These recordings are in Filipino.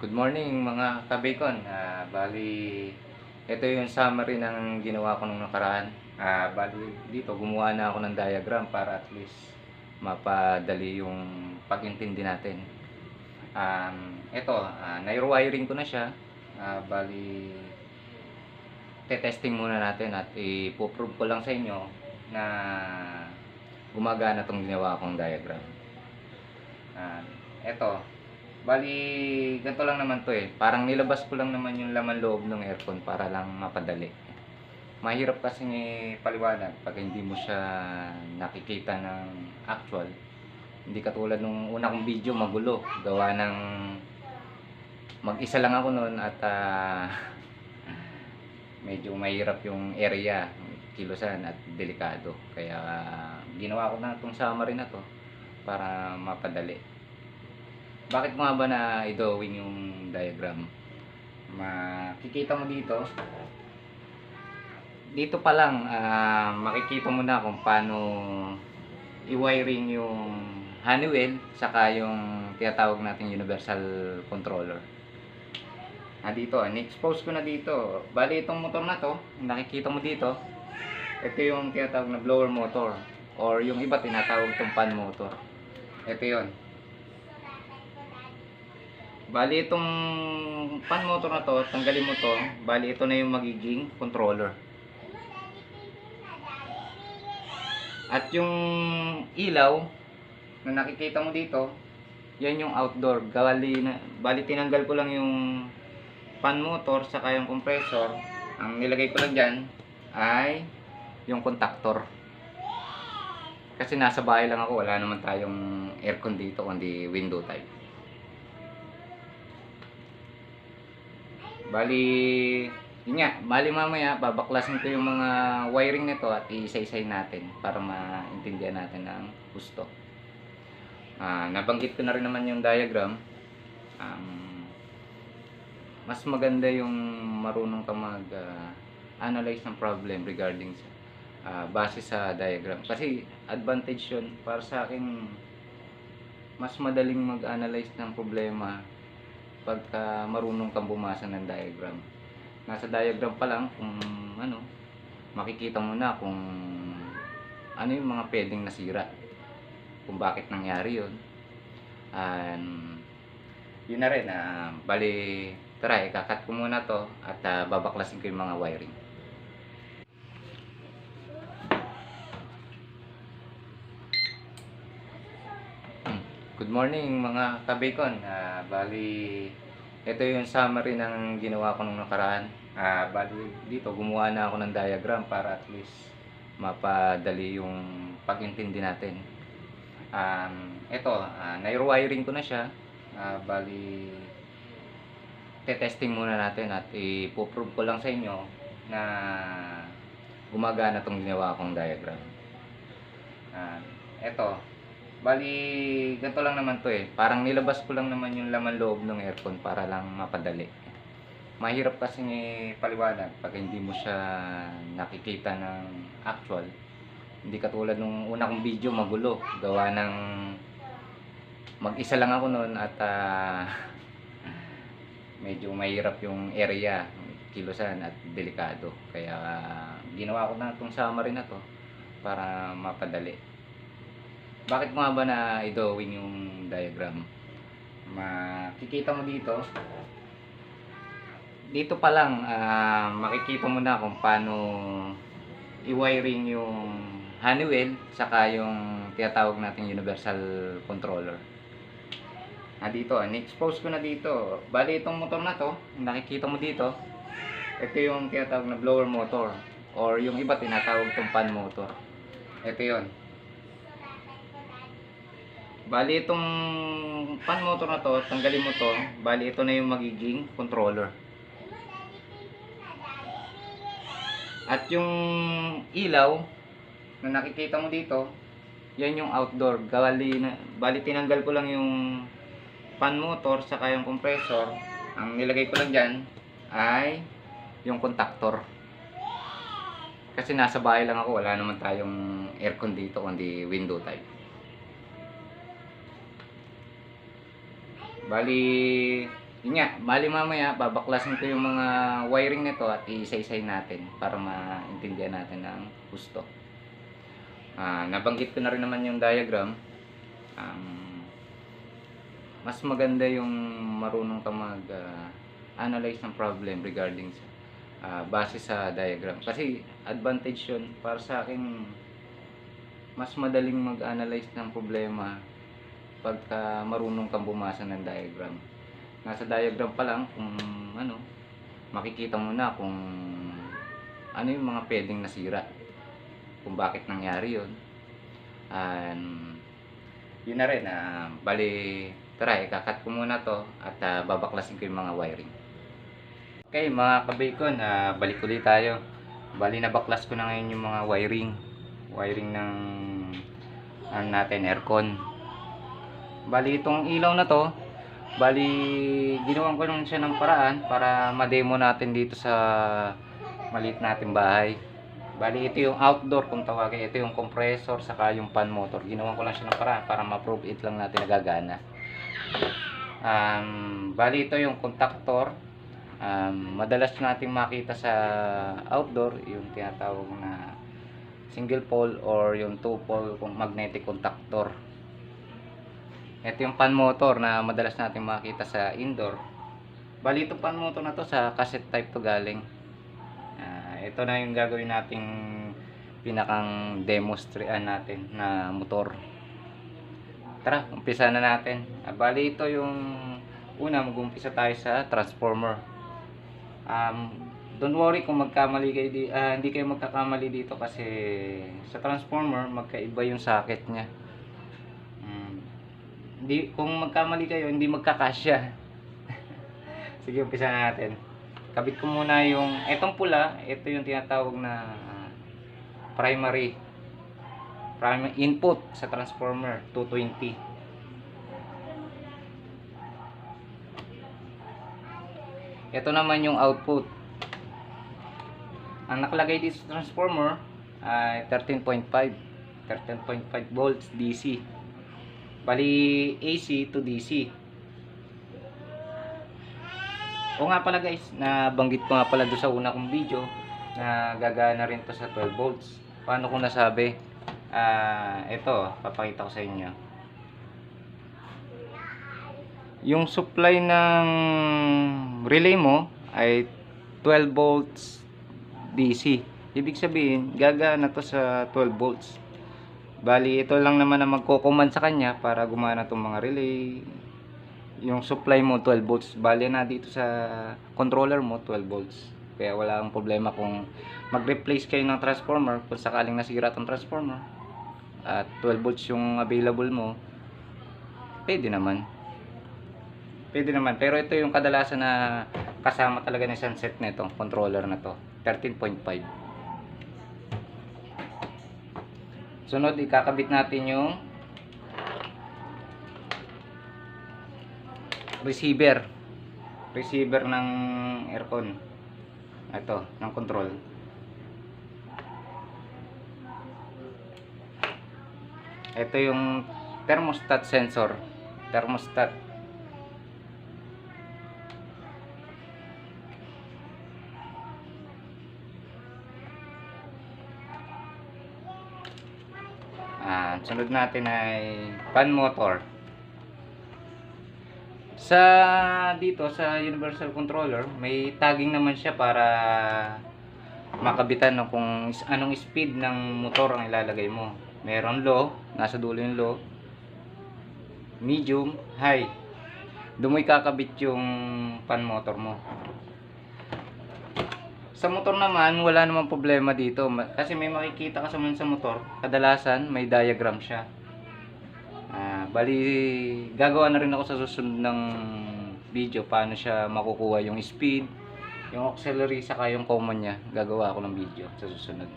Good morning mga kabacon. Bali, ito yung summary ng ginawa ko nung nakaraan. Bali, dito gumawa na ako ng diagram para at least mapadali yung pag-intindi natin. Ito, nai-wiring ko na siya. Bali, te-testing muna natin at ipoprove ko lang sa inyo na gumagana tong ginawa kong diagram. Ito, bali, ganito lang naman to eh. Parang nilabas ko lang naman yung laman loob ng aircon para lang mapadali. Mahirap kasi paliwanag pag hindi mo siya nakikita ng actual. Hindi katulad nung una kong video, magulo. Gawa ng mag-isa lang ako noon at medyo mahirap yung area, kilusan at delikado. Kaya ginawa ko na itong summary na to para mapadali. Bakit mo nga ba na i-drawing yung diagram? Makikita mo dito. Dito pa lang, makikita mo na kung paano i-wiring yung Honeywell saka yung tinatawag nating universal controller. Dito, ni-expose ko na dito. Bali, itong motor na to, nakikita mo dito, ito yung tinatawag na blower motor or yung iba tinatawag itong fan motor. Ito yon. Bali, itong fan motor na to, tanggalin mo to. Bali, ito na yung magiging controller. At yung ilaw na nakikita mo dito, yan yung outdoor. Bali, tinanggal ko lang yung fan motor saka yung compressor. Ang nilagay ko lang dyan ay yung contactor. Kasi nasa bahay lang ako, wala naman tayong aircon dito kundi window type. Bali, yun nga, bali mamaya babaklasin ko yung mga wiring nito at isa-isay natin para maintindihan natin ng gusto. Nabanggit ko na rin naman yung diagram. Mas maganda yung marunong ka mag-analyze ng problem regarding sa base sa diagram. Kasi advantage yun para sa akin, mas madaling mag-analyze ng problema pagka marunong kang bumasa ng diagram. Nasa diagram pa lang kung makikita mo na kung ano yung mga pwedeng nasira, kung bakit nangyari yun. Yun na rin, bali, tara, ikakat ko muna to at babaklasin ko yung mga wiring. Good morning mga kabacon. Bali, ito yung summary ng ginawa ko nung nakaraan. Bali, dito gumawa na ako ng diagram para at least mapadali yung pag-intindi natin. Ito, nai-wiring ko na siya. Bali, te-testing muna natin at ipoprove ko lang sa inyo na gumagana tong ginawa kong diagram. Ito, bali, ganito lang naman to eh. Parang nilabas ko lang naman yung laman loob ng aircon para lang mapadali. Mahirap kasi paliwanag pag hindi mo siya nakikita ng actual. Hindi katulad nung una kong video, magulo. Gawa ng mag-isa lang ako noon at medyo mahirap yung area, kilusan at delikado. Kaya ginawa ko na itong summary na to para mapadali. Bakit mo nga ba na i-drawing yung diagram? Makikita mo dito. Dito pa lang, makikita mo na kung paano i-wiring yung Honeywell saka yung tinatawag nating universal controller. Dito, ni-expose ko na dito. Bali, itong motor na to, nakikita mo dito, ito yung tinatawag na blower motor or yung iba tinatawag itong fan motor. Ito yon. Bali, itong fan motor na to, tanggalin mo to. Bali, ito na yung magiging controller. At yung ilaw na nakikita mo dito, yan yung outdoor. Bali, tinanggal ko lang yung fan motor saka yung compressor. Ang nilagay ko lang dyan ay yung contactor. Kasi nasa bahay lang ako, wala naman tayong aircon dito kundi window type. Bali, Yun nga, bali mamaya babaklasin ko yung mga wiring nito at iisa-isay natin para maintindihan natin ng gusto. Nabanggit ko na rin naman yung diagram. Mas maganda yung marunong ka mag-analyze ng problem regarding sa base sa diagram. Kasi advantage yun para sa akin, mas madaling mag-analyze ng problema pagka marunong kang bumasa ng diagram. Nasa diagram pa lang kung ano, makikita mo na kung ano yung mga pwedeng nasira, kung bakit nangyari yun. Yun na rin, bali tara, ikakat ko muna to at babaklasin ko yung mga wiring. Okay mga kabacon, balik ulit tayo. Bali nabaklas ko na ngayon yung mga wiring ng natin, aircon. Bali itong ilaw na to, bali ginawan ko lang siya ng paraan para ma-demo natin dito sa maliit nating bahay. Bali ito yung outdoor kung tawagin, ito yung compressor saka yung fan motor. Ginawan ko lang siya ng paraan para ma-prove it lang natin nagagana. Bali ito yung contactor. Madalas nating makita sa outdoor yung tinatawag na single pole or yung two pole kung magnetic contactor. Ito yung fan motor na madalas nating makita sa indoor. Bali ito fan motor na to sa cassette type to galing. Ito na yung gagawin nating pinakang demonstration natin na motor. Tara, umpisa na natin. Bali ito yung una, mag-umpisa tayo sa transformer. Don't worry kung magkamali kayo hindi kayo magkakamali dito kasi sa transformer magkaiba yung socket niya. Kung magkamali kayo, hindi magkakasya. Sige, umpisa na natin. Kabit ko muna yung etong pula, ito yung tinatawag na primary input sa transformer 220. Ito naman yung output. Ang nakalagay dito sa transformer ay 13.5 volts DC. Bali AC to DC. O nga pala guys, nabanggit ko nga pala doon sa una kong video na gagana rin to sa 12 volts. Paano ko nasabi? Ito, papakita ko sa inyo. Yung supply ng relay mo ay 12 volts DC. Ibig sabihin, gagana to sa 12 volts. Bali, ito lang naman na magko-command sa kanya para gumana itong mga relay. Yung supply mo 12 volts. Bali na dito sa controller mo 12 volts. Kaya wala kang problema kung mag-replace kayo ng transformer kung sakaling nasira itong transformer at 12 volts yung available mo, pwede naman. Pero ito yung kadalasan na kasama talaga ng sunset nito, controller na to, 13.5. Sunod, ikakabit natin yung receiver ng aircon. Ito, ng control. Ito yung thermostat sensor. Thermostat. Sunod natin ay fan motor. Dito sa universal controller, may tagging naman siya para makabitan kung anong speed ng motor ang ilalagay mo. Meron low, nasa dulo yung low, medium, high. Doon mo ikakabit yung fan motor mo. Sa motor naman, wala namang problema dito. Kasi may makikita ka sa motor, kadalasan may diagram siya. Bali, gagawa na rin ako sa susunod ng video paano siya makukuha yung speed, yung auxiliary, saka yung common niya. Gagawa ako ng video sa susunod.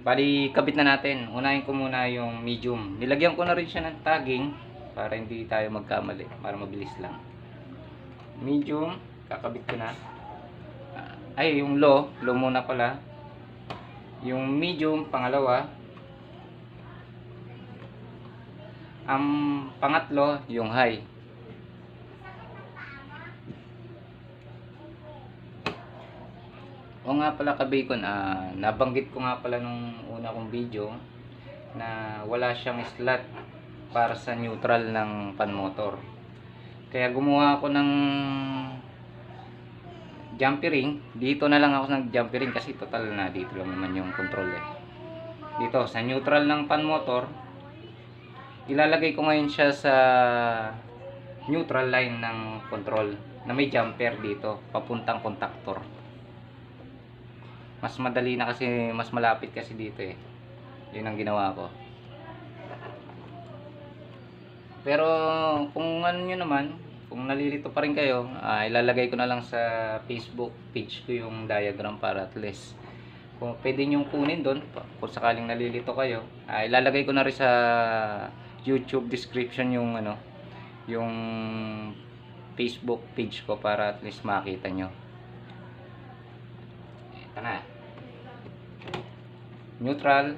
Bali, kabit na natin. Unahin ko muna yung medium. Nilagyan ko na rin siya ng tagging para hindi tayo magkamali, para mabilis lang. Medium, kakabit ko na. Yung low muna pala. Yung medium, pangalawa. Ang pangatlo, yung high. O nga pala ka-bacon, nabanggit ko nga pala nung una kong video na wala siyang slot para sa neutral ng pan motor. Kaya gumawa ako ng jumpy ring. Dito na lang ako ng jumpy ring kasi total na dito lang naman yung control eh. Dito sa neutral ng pan motor, ilalagay ko ngayon siya sa neutral line ng control na may jumper dito papuntang contactor. Mas madali na kasi, mas malapit kasi dito eh. Yun ang ginawa ko. Pero kung ano nyo naman, kung nalilito pa rin kayo, ilalagay ko na lang sa Facebook page ko yung diagram para at least kung pwede nyo kunin doon kung sakaling nalilito kayo. Ilalagay ko na rin sa YouTube description yung ano, yung Facebook page ko para at least makita nyo. Ito na, neutral,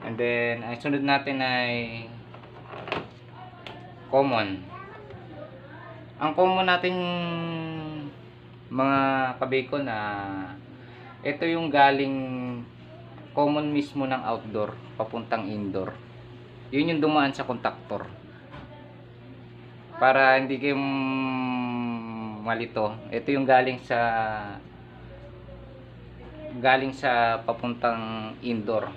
and then ang sunod natin ay common. Ang common natin mga kabacon na ito yung galing common mismo ng outdoor papuntang indoor. Yun yung dumaan sa contactor. Para hindi kayo malito, ito yung galing sa papuntang indoor.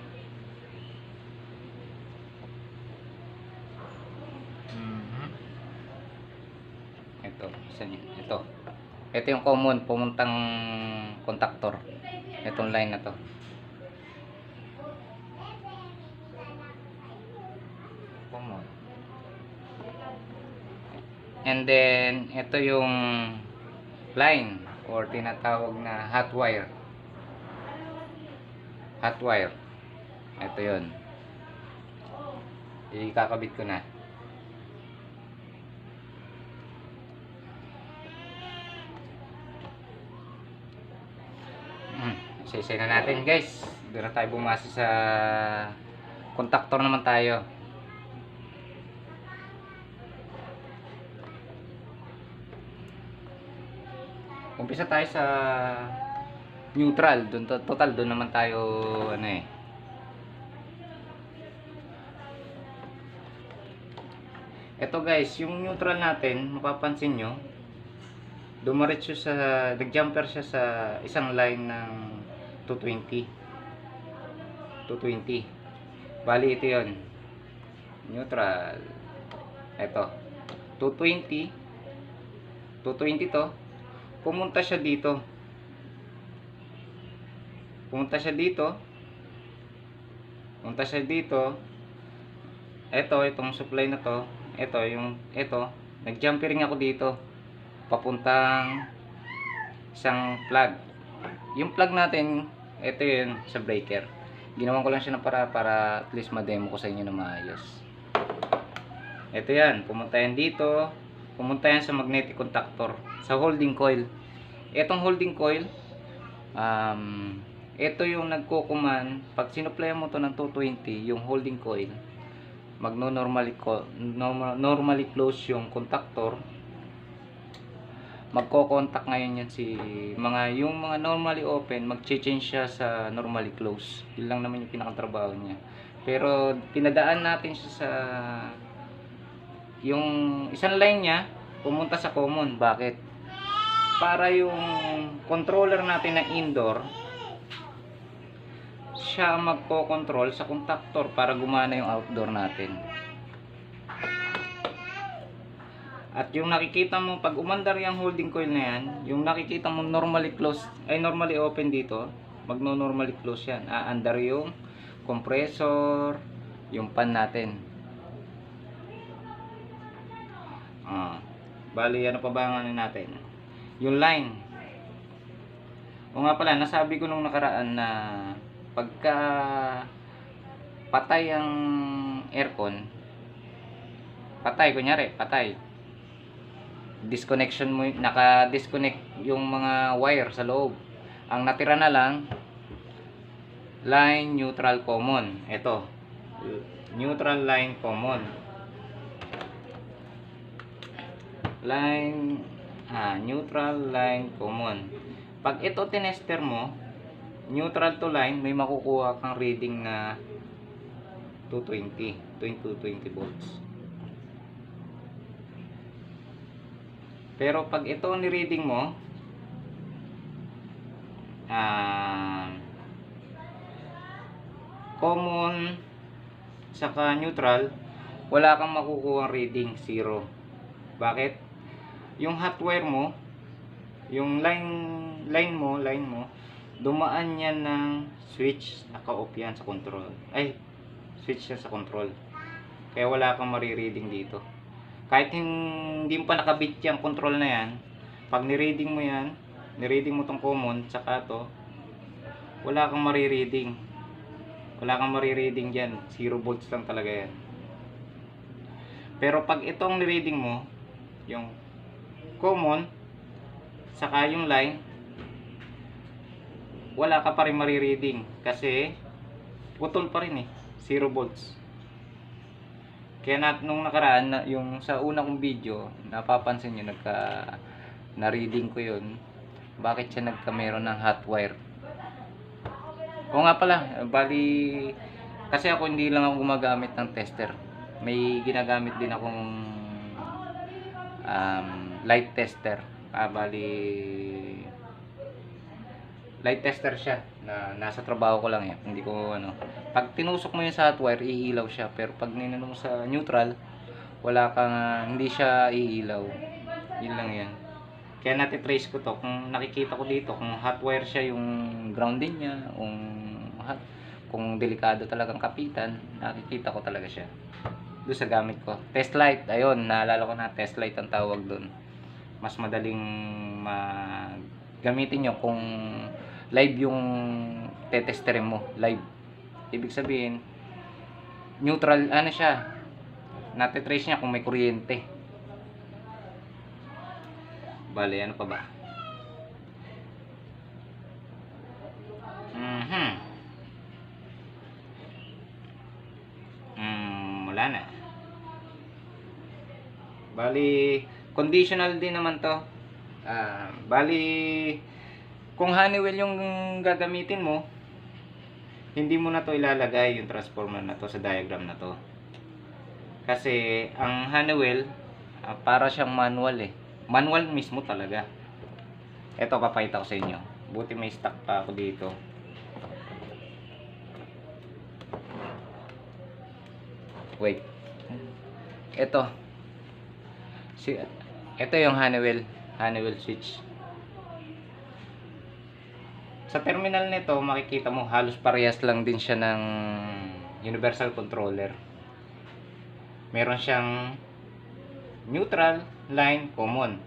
Ito yung common pumuntang contactor. Itong line na to. Common. And then ito yung line or tinatawag na hot wire. Hot wire. Ito yun. Ikakabit ko na. Isa-isa na natin guys. Doon na tayo bumasa sa contactor naman tayo. Umpisa tayo sa neutral. Doon total doon naman tayo ano eh. Ito guys, yung neutral natin, mapapansin nyo, dumiretso sa, nag-jumper siya sa isang line ng 220. Bali ito yun. Neutral. Ito. 220 to. Pumunta siya dito. Ito, itong supply na to. Ito, nag-jumpering ako dito. Papuntang isang plug. Yung plug natin, ito yun sa breaker. Ginawan ko lang siya na para at least ma-demo ko sa inyo na maayos. Ito yan, pumunta yan dito. Pumunta yan sa magnetic contactor, sa holding coil. Etong holding coil, ito yung nagko-command. Pag sinuplayan mo to ng 220, yung holding coil, normally close yung contactor. Magko-contact ngayon yan yung mga normally open, mag-change siya sa normally close. Yun lang naman yung pinakatrabaho niya. Pero pinadaan natin siya sa yung isang line niya pumunta sa common. Bakit? Para yung controller natin na indoor siya magko-control sa contactor para gumana yung outdoor natin. At yung nakikita mo pag umandar yung holding coil na yan, yung nakikita mo normally close ay normally open dito, magno-normally close yan. Aandar yung compressor, yung pan natin. Bali ano pa ba ang ano natin? Yung line. O nga pala, nasabi ko nung nakaraan na pagka patay ang aircon, kunyari patay, disconnection mo, naka-disconnect yung mga wire sa loob. Ang natira na lang line neutral common. Ito, neutral line common. Neutral line common. Pag ito tinester mo, neutral to line, may makukuha kang reading na 220 volts. Pero pag ito ni-reading mo, common saka neutral, wala kang makukuha reading, 0. Bakit? Yung hot wire mo, yung line mo, dumaan yan ng switch, naka-off yan sa control. Switch yan sa control. Kaya wala kang marireading dito. Kahit hindi mo pa nakabit yung control na yan, pag ni-reading mo yan, ni-reading mo tong common, saka to, wala kang marireading. Wala kang marireading dyan. 0 volts lang talaga yan. Pero pag itong ni-reading mo, yung common, saka yung line, wala ka pa rin marireading. Kasi, putol pa rin 0 volts. Kaya nung nakaraan, yung sa una kong video, napapansin nyo, na-reading ko yun. Bakit siya meron ng hot wire? O nga pala, bali, kasi ako hindi lang ako gumagamit ng tester. May ginagamit din akong light tester. Bali, light tester siya na nasa trabaho ko lang yan. Hindi ko pag tinusok mo yun sa hot wire, iilaw siya. Pero pag ninanong mo sa neutral, wala kang hindi siya iilaw. Yun lang yan. Kaya natitrace ko to. Kung nakikita ko dito, kung hot wire siya yung grounding niya, kung delikado talagang kapitan, nakikita ko talaga siya. Doon sa gamit ko. Test light, ayun, naalala ko na, test light ang tawag doon. Mas madaling gamitin nyo kung live yung tetesterin mo, live. Ibig sabihin, neutral, siya, natitrace niya kung may kuryente. Bale, ano pa ba? Wala na. Bali, conditional din naman to. Bali, kung Honeywell yung gagamitin mo, hindi mo na to ilalagay yung transformer na to sa diagram na to. Kasi ang Honeywell, para siyang manual manual mismo talaga. Ito, papakita ko sa inyo. Buti may stock pa ako dito. Wait. Ito yung Honeywell switch. Sa terminal nito, makikita mo halos parehas lang din siya ng universal controller. Meron siyang neutral, line, common.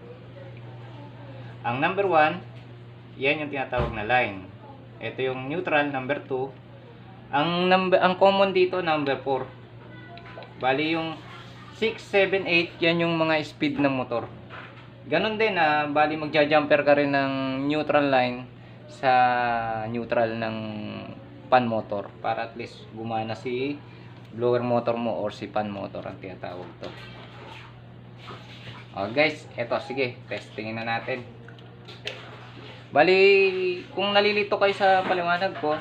Ang number 1, yan yung tinatawag na line. Ito yung neutral, number 2. Ang common dito, number 4. Bali yung 6, 7, 8, yan yung mga speed ng motor. Ganon din, bali magja-jumper ka rin ng neutral line sa neutral ng pan motor para at least gumana si blower motor mo or si pan motor ang tinatawag to. Guys, eto, sige, testingin na natin. Bali, kung nalilito kayo sa paliwanag ko,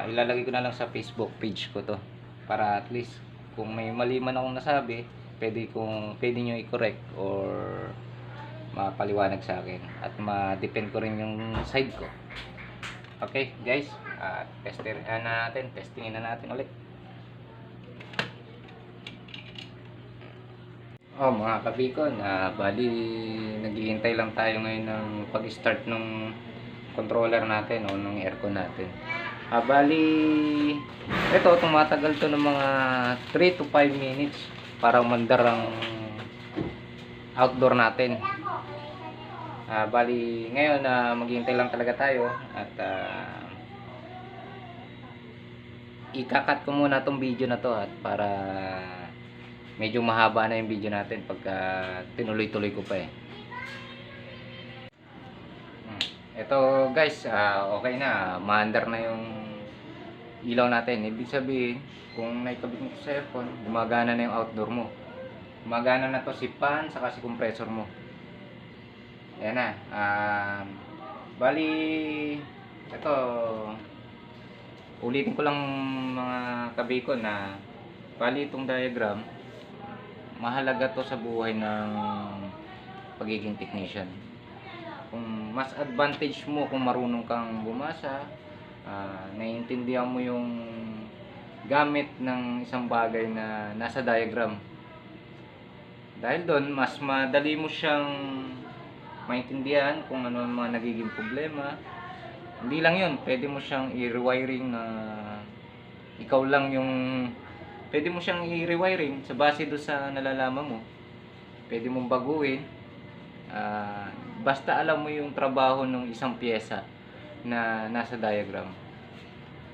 ilalagay ko na lang sa Facebook page ko to para at least kung may mali man akong nasabi, pwede nyo i-correct or mapaliwanag sa akin at ma-depend ko rin yung side ko. Okay guys, testingin na natin ulit. Mga kabikon, bali naghihintay lang tayo ngayon ng pag-start ng controller natin o ng aircon natin. Bali ito, tumatagal to ng mga 3 to 5 minutes para umandar ang outdoor natin. Bali ngayon maghihintay lang talaga tayo at ikakat ko muna tong video na to at para medyo mahaba na yung video natin pagka tinuloy-tuloy ko pa Ito guys, okay na, maandar na yung ilaw natin. Ibig sabihin, kung naikabit mo sa aircon, gumagana na yung outdoor mo. Gumagana na to si fan saka si compressor mo. Ayan na. Bali, ito, ulitin ko lang mga kabikon na bali itong diagram, mahalaga to sa buhay ng pagiging technician. Kung mas advantage mo kung marunong kang bumasa, naiintindihan mo yung gamit ng isang bagay na nasa diagram. Dahil doon, mas madali mo siyang maintindihan kung ano ang mga nagiging problema. Hindi lang yun, pwede mo siyang i-rewiring na ikaw lang yung pwede mo siyang i-rewiring sa base do sa nalalaman mo. Pwede mong baguhin. Basta alam mo yung trabaho ng isang pyesa na nasa diagram.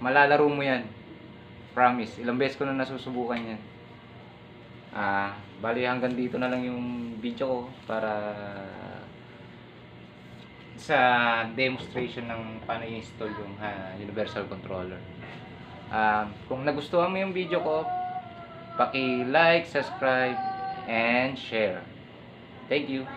Malalaro mo yan. Promise. Ilang beses ko na nasusubukan yan. Bali hanggang dito na lang yung video ko para sa demonstration ng paano i-install yung universal controller. Kung nagustuhan mo yung video ko, paki-like, subscribe, and share. Thank you.